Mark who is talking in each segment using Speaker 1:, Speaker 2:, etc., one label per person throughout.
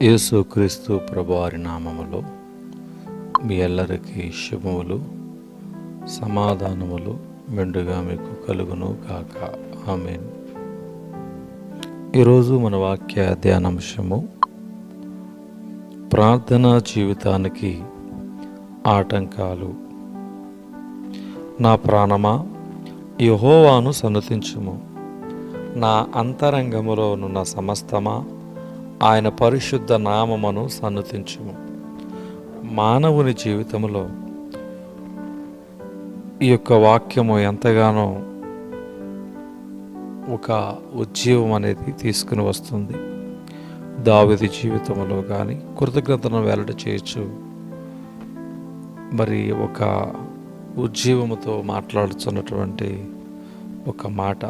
Speaker 1: యేసుక్రీస్తు ప్రభువారి నామములో మీ అందరికీ శుభములు, సమాధానములు మెండుగా మీకు కలుగును గాక. ఆమేన్. ఈరోజు మన వాక్య ధ్యానాంశము ప్రార్థనా జీవితానికి ఆటంకాలు. నా ప్రాణమా, యెహోవాను సన్నుతించుము. నా అంతరంగములో నున్న సమస్తమా, ఆయన పరిశుద్ధ నామమును సన్నుతించుము. మానవుని జీవితంలో ఈ యొక్క వాక్యము ఎంతగానో ఒక ఉజ్జీవం అనేది తీసుకుని వస్తుంది. దావీదు జీవితంలో కానీ కృతజ్ఞతను వెల్లడి చేయొచ్చు. మరి ఒక ఉజ్జీవముతో మాట్లాడుతున్నటువంటి ఒక మాట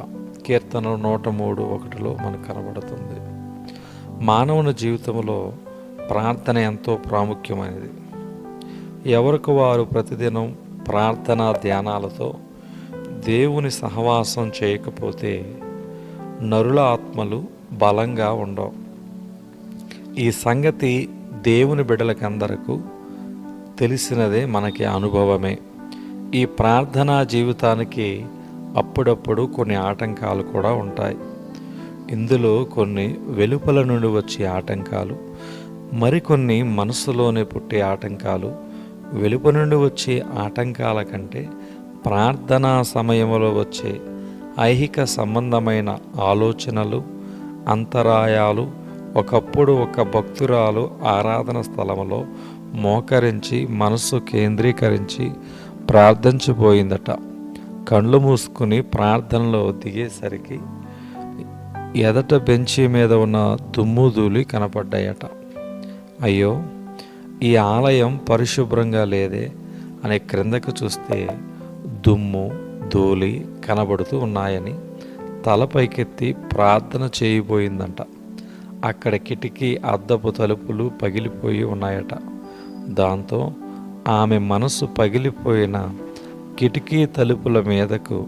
Speaker 1: కీర్తన 103:1 మనకు కనబడుతుంది. మానవుని జీవితంలో ప్రార్థన ఎంతో ప్రాముఖ్యమైనది. ఎవరికి వారు ప్రతిదినం ప్రార్థనా ధ్యానాలతో దేవుని సహవాసం చేయకపోతే నరుల ఆత్మలు బలంగా ఉండవు. ఈ సంగతి దేవుని బిడ్డలకందరకు తెలిసినదే, మనకి అనుభవమే. ఈ ప్రార్థనా జీవితానికి అప్పుడప్పుడు కొన్ని ఆటంకాలు కూడా ఉంటాయి. ఇందులో కొన్ని వెలుపల నుండి వచ్చే ఆటంకాలు, మరికొన్ని మనసులోనే పుట్టే ఆటంకాలు. వెలుపల నుండి వచ్చే ఆటంకాల కంటే ప్రార్థనా సమయంలో వచ్చే ఐహిక సంబంధమైన ఆలోచనలు, అంతరాయాలు. ఒకప్పుడు ఒక భక్తురాలు ఆరాధన స్థలంలో మోకరించి మనస్సు కేంద్రీకరించి ప్రార్థించబోయిందట. కళ్ళు మూసుకుని ప్రార్థనలో దిగేసరికి ఎదట బెంచి మీద ఉన్న దుమ్ము ధూళి కనపడ్డాయట. అయ్యో, ఈ ఆలయం పరిశుభ్రంగా లేదే అని క్రిందకు చూస్తే దుమ్ము ధూళి కనబడుతూ ఉన్నాయని తల పైకెత్తి ప్రార్థన చేయబోయిందంట. అక్కడ కిటికీ అద్దపు తలుపులు పగిలిపోయి ఉన్నాయట. దాంతో ఆమె మనసు పగిలిపోయిన కిటికీ తలుపుల మీదకు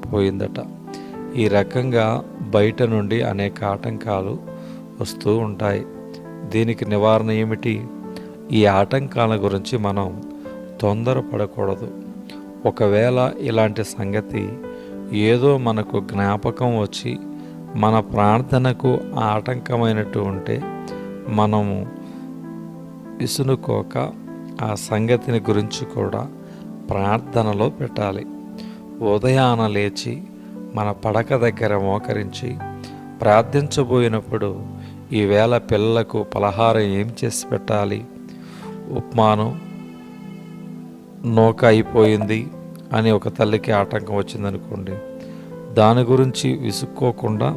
Speaker 1: పోయిందట. ఈ రకంగా బయట నుండి అనేక ఆటంకాలు వస్తూ ఉంటాయి. దీనికి నివారణ ఏమిటి? ఈ ఆటంకాల గురించి మనం తొందరపడకూడదు. ఒకవేళ ఇలాంటి సంగతి ఏదో మనకు జ్ఞాపకం వచ్చి మన ప్రార్థనకు ఆటంకమైనట్టు ఉంటే మనము విసునుకోక ఆ సంగతిని గురించి కూడా ప్రార్థనలో పెట్టాలి. ఉదయాన లేచి మన పడక దగ్గర మోకరించి ప్రార్థించబోయినప్పుడు ఈవేళ పిల్లలకు పలహారం ఏం చేసి పెట్టాలి, ఉప్మాను నూక అయిపోయింది అని ఒక తల్లికి ఆటంకం వచ్చిందనుకోండి, దాని గురించి విసుక్కోకుండా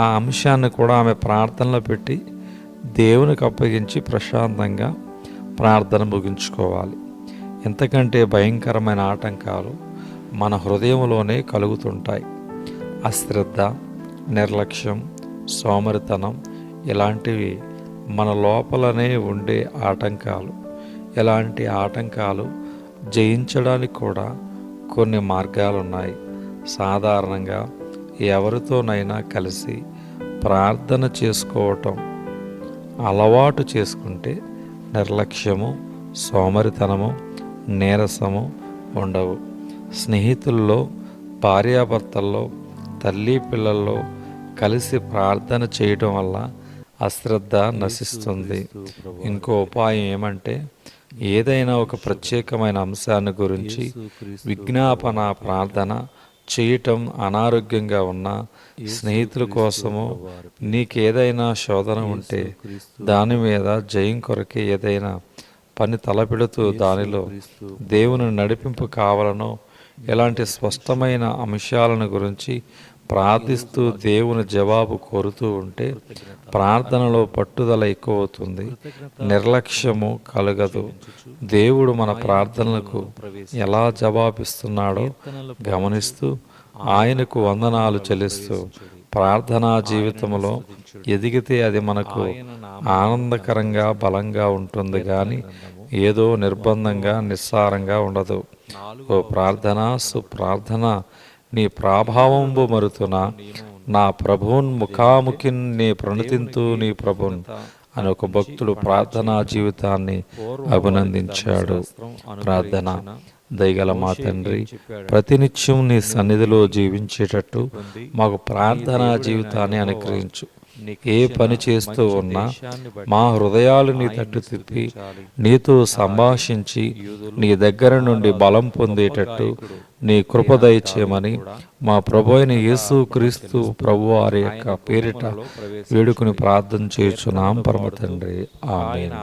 Speaker 1: ఆ అంశాన్ని కూడా ఆమె ప్రార్థనలో పెట్టి దేవునికి అప్పగించి ప్రశాంతంగా ప్రార్థన ముగించుకోవాలి. ఎంతకంటే భయంకరమైన ఆటంకాలు మన హృదయంలోనే కలుగుతుంటాయి. అశ్రద్ధ, నిర్లక్ష్యం, సోమరితనం ఇలాంటివి మన లోపలనే ఉండే ఆటంకాలు. ఇలాంటి ఆటంకాలు జయించడానికి కూడా కొన్ని మార్గాలు ఉన్నాయి. సాధారణంగా ఎవరితోనైనా కలిసి ప్రార్థన చేసుకోవటం అలవాటు చేసుకుంటే నిర్లక్ష్యము, సోమరితనము, నీరసము ఉండవు. స్నేహితుల్లో, భార్యాభర్తల్లో, తల్లి పిల్లల్లో కలిసి ప్రార్థన చేయడం వల్ల అశ్రద్ధ నశిస్తుంది. ఇంకో ఉపాయం ఏమంటే, ఏదైనా ఒక ప్రత్యేకమైన అంశాన్ని గురించి విజ్ఞాపన ప్రార్థన చేయటం. అనారోగ్యంగా ఉన్న స్నేహితుల కోసము నీకేదైనా శోధన ఉంటే దాని మీద జయం కొరకే ఏదైనా పని తలపెడుతూ దానిలో దేవుని నడిపింపు కావాలనో ఇలాంటి స్పష్టమైన అంశాలను గురించి ప్రార్థిస్తూ దేవుని జవాబు కోరుతూ ఉంటే ప్రార్థనలో పట్టుదల ఎక్కువ అవుతుంది, నిర్లక్ష్యము కలగదు. దేవుడు మన ప్రార్థనలకు ఎలా జవాబిస్తున్నాడో గమనిస్తూ ఆయనకు వందనాలు చెల్లిస్తూ ప్రార్థనా జీవితంలో ఎదిగితే అది మనకు ఆనందకరంగా బలంగా ఉంటుంది, కానీ ఏదో నిర్బంధంగా నిస్సారంగా ఉండదు. ఓ ప్రార్థన సుప్రార్థన నీ ప్రాభావంబు మరుతున నా ప్రభున్ ముఖాముఖిన్ నీ ప్రణుతింతు నీ ప్రభున్ అని ఒక భక్తుడు ప్రార్థనా జీవితాన్ని అభినందించాడు. ప్రార్థన. దయగల మా తండ్రి, ప్రతినిత్యం నీ సన్నిధిలో జీవించేటట్టు మాకు ప్రార్థనా జీవితాన్ని అనుగ్రహించు. ఏ పని చేస్తూ ఉన్నా మా హృదయాలు నీ తట్టు తిప్పి నీతో సంభాషించి నీ దగ్గర నుండి బలం పొందేటట్టు నీ కృప దయచేయమని మా ప్రభు అయిన యేసు క్రీస్తు ప్రభు వారి యొక్క పేరిట వేడుకుని ప్రార్థన చేయుచున్నాం పరమ తండ్రి. ఆమేన్.